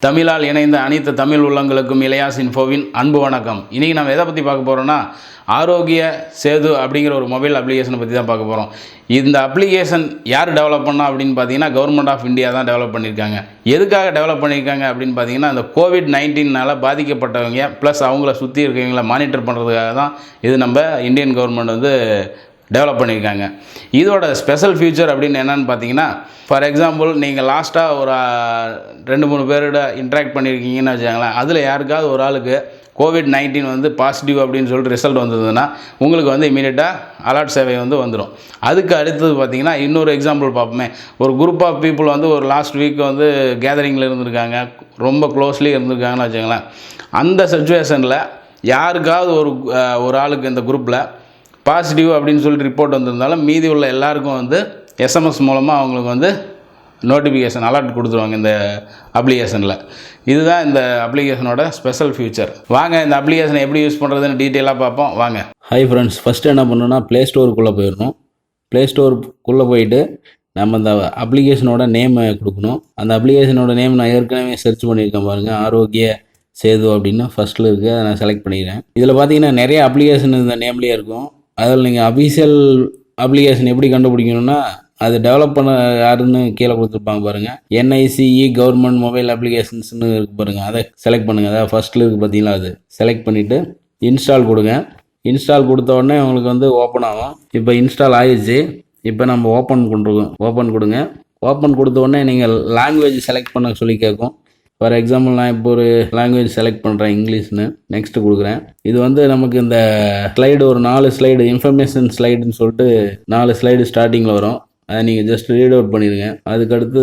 தமிழால் இணைந்த அனைத்து தமிழ் உள்ளங்களுக்கும் இளையாஸ் இன்ஃபோவின் அன்பு வணக்கம். இன்றைக்கி நம்ம எதை பற்றி பார்க்க போகிறோன்னா, ஆரோக்கிய சேது அப்படிங்கிற ஒரு மொபைல் அப்ளிகேஷனை பற்றி தான் பார்க்க போகிறோம். இந்த அப்ளிகேஷன் யார் டெவலப் பண்ணா அப்படின்னு பார்த்தீங்கன்னா, கவர்மெண்ட் ஆஃப் இந்தியா தான் டெவலப் பண்ணியிருக்காங்க. எதுக்காக டெவலப் பண்ணியிருக்காங்க அப்படின்னு பார்த்தீங்கன்னா, அந்த கோவிட்-19னால் பாதிக்கப்பட்டவங்க ப்ளஸ் அவங்கள சுற்றி இருக்கவங்கள மானிட்டர் பண்ணுறதுக்காக தான் இது நம்ம இந்தியன் கவர்மெண்ட் வந்து டெவலப் பண்ணியிருக்காங்க. இதோட ஸ்பெஷல் ஃபியூச்சர் அப்படின்னு என்னென்னு பார்த்தீங்கன்னா, ஃபார் எக்ஸாம்பிள் நீங்கள் லாஸ்ட்டாக ஒரு 2-3 பேரோட இன்ட்ராக்ட் பண்ணியிருக்கீங்கன்னு வச்சுக்கோங்களேன். அதில் யாருக்காவது ஒரு ஆளுக்கு கோவிட்-19 வந்து பாசிட்டிவ் அப்படின்னு சொல்லிட்டு ரிசல்ட் வந்ததுன்னா உங்களுக்கு வந்து இமீடியட்டாக அலர்ட் சேவை வந்து வந்துடும். அதுக்கு அடுத்தது பார்த்திங்கன்னா, இன்னொரு எக்ஸாம்பிள் பார்ப்போமே. ஒரு குரூப் ஆஃப் பீப்புள் வந்து ஒரு லாஸ்ட் வீக் வந்து கேதரிங்கில் இருந்திருக்காங்க, ரொம்ப க்ளோஸ்லி இருந்திருக்காங்கன்னு வச்சுக்கோங்களேன். அந்த சிச்சுவேஷனில் யாருக்காவது ஒரு ஆளுக்கு இந்த குரூப்பில் பாசிட்டிவ் அப்படின்னு சொல்லிட்டு ரிப்போர்ட் வந்திருந்தாலும் மீதி உள்ள எல்லாருக்கும் வந்து எஸ்எம்எஸ் மூலமாக அவங்களுக்கு வந்து நோட்டிஃபிகேஷன் அலர்ட் கொடுத்துருவாங்க இந்த அப்ளிகேஷனில். இதுதான் இந்த அப்ளிகேஷனோட ஸ்பெஷல் ஃபியூச்சர். வாங்க இந்த அப்ளிகேஷனை எப்படி யூஸ் பண்ணுறதுன்னு டீட்டெயிலாக பார்ப்போம் வாங்க. ஹாய் ஃப்ரெண்ட்ஸ், ஃபஸ்ட்டு என்ன பண்ணணும்னா ப்ளே ஸ்டோருக்குள்ளே போயிடணும். ப்ளே ஸ்டோருக்குள்ளே போயிட்டு நம்ம இந்த அப்ளிகேஷனோட நேமை கொடுக்கணும். அந்த அப்ளிகேஷனோட நேம் நான் ஏற்கனவே சர்ச் பண்ணியிருக்கேன் பாருங்கள், ஆரோக்கிய சேது அப்படின்னு ஃபஸ்ட்டில் இருக்குது. அதை நான் செலக்ட் பண்ணிக்கிறேன். இதில் பார்த்தீங்கன்னா நிறைய அப்ளிகேஷன் இந்த நேம்லேயே இருக்கும். அதில் நீங்கள் அஃபீஷியல் அப்ளிகேஷன் எப்படி கண்டுபிடிக்கணும்னா, அது டெவலப் பண்ண யாருன்னு கீழே கொடுத்துருப்பாங்க பாருங்கள். NICE கவர்மெண்ட் மொபைல் அப்ளிகேஷன்ஸ்னு இருக்குது பாருங்கள், அதை செலக்ட் பண்ணுங்கள். அதாவது ஃபஸ்ட்டில் இருக்குது பார்த்தீங்களா, அது செலக்ட் பண்ணிவிட்டு இன்ஸ்டால் கொடுங்க. இன்ஸ்டால் கொடுத்த உடனே உங்களுக்கு வந்து ஓப்பன் ஆகும். இப்போ இன்ஸ்டால் ஆகிடுச்சு. இப்போ நம்ம ஓப்பன் கொடுங்க. ஓப்பன் கொடுத்த உடனே நீங்கள் லாங்குவேஜ் செலக்ட் பண்ண சொல்லி கேட்கும். ஃபார் எக்ஸாம்பிள் நான் இப்போ ஒரு லாங்குவேஜ் செலக்ட் பண்ணுறேன், இங்கிலீஷ்னு. நெக்ஸ்ட்டு கொடுக்குறேன். இது வந்து நமக்கு இந்த ஸ்லைடு ஒரு 4 ஸ்லைடு இன்ஃபர்மேஷன் ஸ்லைடுன்னு சொல்லிட்டு 4 ஸ்லைடு ஸ்டார்டிங்கில் வரும். அதை நீங்கள் ஜஸ்ட் ரீட் அவுட் பண்ணிடுங்க. அதுக்கடுத்து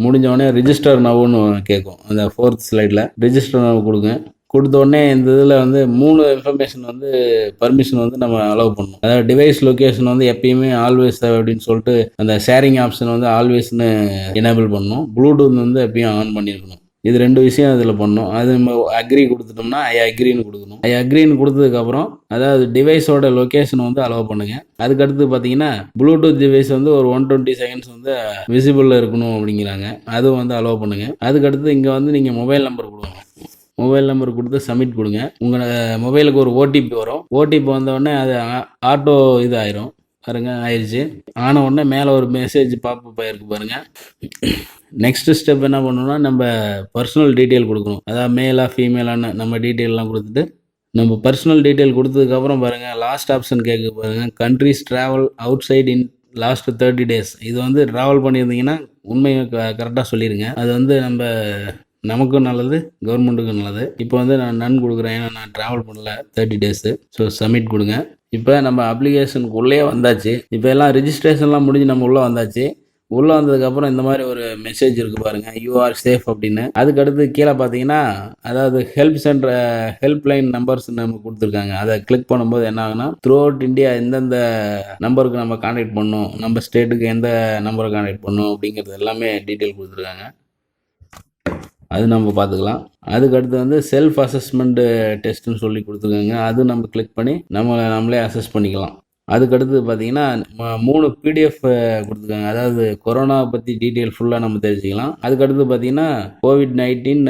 முடிஞ்சவொடனே ரிஜிஸ்டர் நவ்வுன்னு கேட்கும். அந்த 4th ஸ்லைடில் ரிஜிஸ்டர் நவ் கொடுங்க. கொடுத்த உடனே இந்த இதில் வந்து 3 இன்ஃபர்மேஷன் வந்து பர்மிஷன் வந்து நம்ம அலோவ் பண்ணணும். அதாவது டிவைஸ் லொக்கேஷன் வந்து எப்பயுமே ஆல்வேஸ் அப்படின்னு சொல்லிட்டு அந்த ஷேரிங் ஆப்ஷன் வந்து ஆல்வேஸ்னு எனேபிள் பண்ணணும். ப்ளூடூத் வந்து எப்பயும் ஆன் பண்ணியிருக்கணும். இது 2 விஷயம் அதில் பண்ணணும். அது நம்ம அக்ரி கொடுத்துட்டோம்னா ஐ அக்ரின்னு கொடுக்கணும். ஐ அக்ரின்னு கொடுத்ததுக்கப்புறம் அதாவது டிவைஸோட லொக்கேஷன் வந்து அலோவ் பண்ணுங்கள். அதுக்கடுத்து பார்த்தீங்கன்னா ப்ளூடூத் டிவைஸ் வந்து ஒரு 120 செகண்ட்ஸ் வந்து விசிபிளில் இருக்கணும் அப்படிங்கிறாங்க. அதுவும் வந்து அலோவ் பண்ணுங்கள். அதுக்கடுத்து இங்கே வந்து நீங்கள் மொபைல் நம்பர் கொடுக்கணும். மொபைல் நம்பர் கொடுத்து சப்மிட் கொடுங்க. உங்கள் மொபைலுக்கு ஒரு OTP வரும். OTP வந்தோடனே அது ஆட்டோ இது ஆயிரும் பாருங்க, ஆயிடுச்சு. ஆன உடனே மேலே ஒரு மெசேஜ் பாப்பப் ஆயிருக்கு பாருங்கள். நெக்ஸ்ட் ஸ்டெப் என்ன பண்ணணும்னா, நம்ம பர்சனல் டீட்டெயில் கொடுக்கணும். அதாவது மேலா ஃபீமேலான்னு நம்ம டீட்டெயிலெலாம் கொடுத்துட்டு நம்ம பர்சனல் டீட்டெயில் கொடுத்ததுக்கப்புறம் பாருங்கள் லாஸ்ட் ஆப்ஷன் கேட்க பாருங்கள், countries travel outside in last 30 days. இது வந்து ட்ராவல் பண்ணியிருந்தீங்கன்னா உண்மையை கரெக்டாக சொல்லிடுங்க. அது வந்து நமக்கும் நல்லது, கவர்மெண்ட்டுக்கும் நல்லது. இப்போ வந்து நான் நன் கொடுக்குறேன், ஏன்னா நான் ட்ராவல் பண்ணல 30 days. ஸோ சப்மிட் கொடுங்க. இப்போ நம்ம அப்ளிகேஷனுக்கு உள்ளே வந்தாச்சு. இப்போ எல்லாம் ரிஜிஸ்ட்ரேஷன்லாம் முடிஞ்சு நம்ம உள்ளே வந்தாச்சு. உள்ளே வந்ததுக்கப்புறம் இந்த மாதிரி ஒரு மெசேஜ் இருக்குது பாருங்கள், யூ ஆர் சேஃப் அப்படின்னு. அதுக்கடுத்து கீழே பார்த்தீங்கன்னா அதாவது ஹெல்ப் லைன் நம்பர்ஸ் நம்ம கொடுத்துருக்காங்க. அதை கிளிக் பண்ணும்போது என்ன ஆகுனா, த்ரூ அவுட் இந்தியா எந்தெந்த நம்பருக்கு நம்ம கான்டாக்ட் பண்ணணும், நம்ம ஸ்டேட்டுக்கு எந்த நம்பரை கான்டாக்ட் பண்ணணும் அப்படிங்கிறது எல்லாமே டீட்டெயில் கொடுத்துருக்காங்க. அது நம்ம பார்த்துக்கலாம். அதுக்கடுத்து வந்து செல்ஃப் அசஸ்மெண்ட் டெஸ்ட்டுன்னு சொல்லி கொடுத்துருக்காங்க. அது நம்ம கிளிக் பண்ணி நம்மளே அசஸ் பண்ணிக்கலாம். அதுக்கடுத்து பார்த்தீங்கன்னா 3 PDF கொடுத்துருக்காங்க. அதாவது கொரோனா பற்றி டீட்டெயில் ஃபுல்லாக நம்ம தெரிஞ்சுக்கலாம். அதுக்கடுத்து பார்த்தீங்கன்னா கோவிட்-19,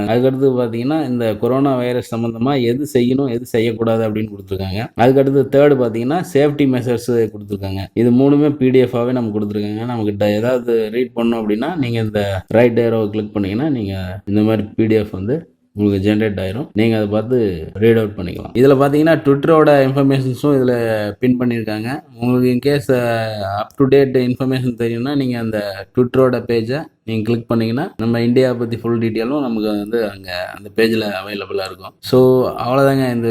அதுக்கடுத்து பார்த்தீங்கன்னா இந்த கொரோனா வைரஸ் சம்மந்தமாக எது செய்யணும் எது செய்யக்கூடாது அப்படின்னு கொடுத்துருக்காங்க. அதுக்கடுத்து தேர்டு பார்த்தீங்கன்னா சேஃப்டி மெஷர்ஸ் கொடுத்துருக்காங்க. இது 3மே PDF-ஆகவே நம்ம கொடுத்துருக்காங்க. நமக்கு ஏதாவது ரீட் பண்ணோம் அப்படின்னா நீங்கள் இந்த ரைட் ஏரோவை கிளிக் பண்ணிங்கன்னா நீங்கள் இந்த மாதிரி PDF வந்து உங்களுக்கு ஜென்ரேட் ஆயிரும். நீங்கள் அதை பார்த்து ரீட் அவுட் பண்ணிக்கலாம். இதில் பார்த்தீங்கன்னா ட்விட்டரோட இன்ஃபர்மேஷன்ஸும் இதில் பின் பண்ணியிருக்காங்க. உங்களுக்கு in case up to date information தெரியும்னா நீங்கள் அந்த ட்விட்டரோட பேஜை நீங்கள் கிளிக் பண்ணிங்கன்னா நம்ம இந்தியா பற்றி ஃபுல் டீட்டெயிலும் நமக்கு வந்து அங்கே அந்த பேஜில் அவைலபிளாக இருக்கும். ஸோ அவ்வளோதாங்க இந்த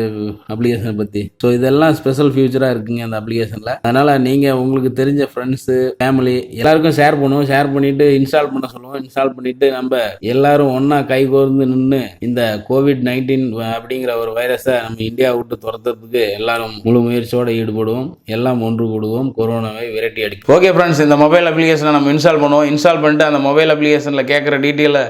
அப்ளிகேஷனை பற்றி. ஸோ இதெல்லாம் ஸ்பெஷல் ஃபியூச்சராக இருக்குங்க அந்த அப்ளிகேஷனில். அதனால் நீங்கள் உங்களுக்கு தெரிஞ்ச ஃப்ரெண்ட்ஸு, ஃபேமிலி எல்லாருக்கும் ஷேர் பண்ணுவோம். ஷேர் பண்ணிவிட்டு இன்ஸ்டால் பண்ண சொல்லுவோம். இன்ஸ்டால் பண்ணிவிட்டு நம்ம எல்லாரும் ஒன்றா கைகோர்ந்து நின்று இந்த கோவிட்-19 அப்படிங்கிற ஒரு வைரஸை நம்ம இந்தியா விட்டு துரத்துறதுக்கு எல்லாரும் முழு முயற்சியோடு ஈடுபடுவோம். எல்லாம் ஒன்று கூடுவோம், கொரோனாவை விரட்டி அடிக்கும். ஓகே ஃப்ரெண்ட்ஸ், இந்த மொபைல் அப்ளிகேஷனை நம்ம இன்ஸ்டால் பண்ணுவோம். இன்ஸ்டால் பண்ணிட்டு அந்த மொபைல் அப்ளிகேஷனில் கேட்குற டீட்டெயிலை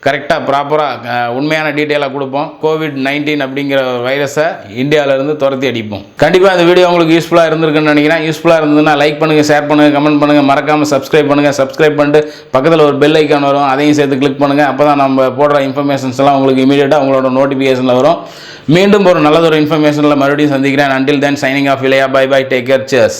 கரெக்டாக ப்ராப்பராக உண்மையான டீட்டெயிலாக கொடுப்போம். COVID-19 அப்படிங்கிற வைரஸை இந்தியாவிலேருந்து துரத்தி அடிப்போம். கண்டிப்பாக இந்த வீடியோ உங்களுக்கு யூஸ்ஃபுல்லாக இருந்திருக்குன்னு நினைக்கிறேன். யூஸ்ஃபுல்லாக இருந்ததுன்னா லைக் பண்ணுங்கள், ஷேர் பண்ணுங்கள், கமெண்ட் பண்ணுங்கள், மறக்காமல் சப்ஸ்கிரைப் பண்ணுங்கள். சப்ஸ்கிரைப் பண்ணிட்டு பக்கத்தில் ஒரு பெல் ஐக்கான் வரும், அதையும் சேர்த்து கிளிக் பண்ணுங்கள். அப்போ தான் நம்ம போடுற இன்ஃபர்மேஷன்ஸ் எல்லாம் உங்களுக்கு இமீடியட்டாக உங்களோட நோட்டிஃபிகேஷனில் வரும். மீண்டும் ஒரு நல்லதொரு இன்ஃபர்மேஷனில் மறுபடியும் சந்திக்கிறேன். until then signing off. இளையா, bye bye, take care, cheers.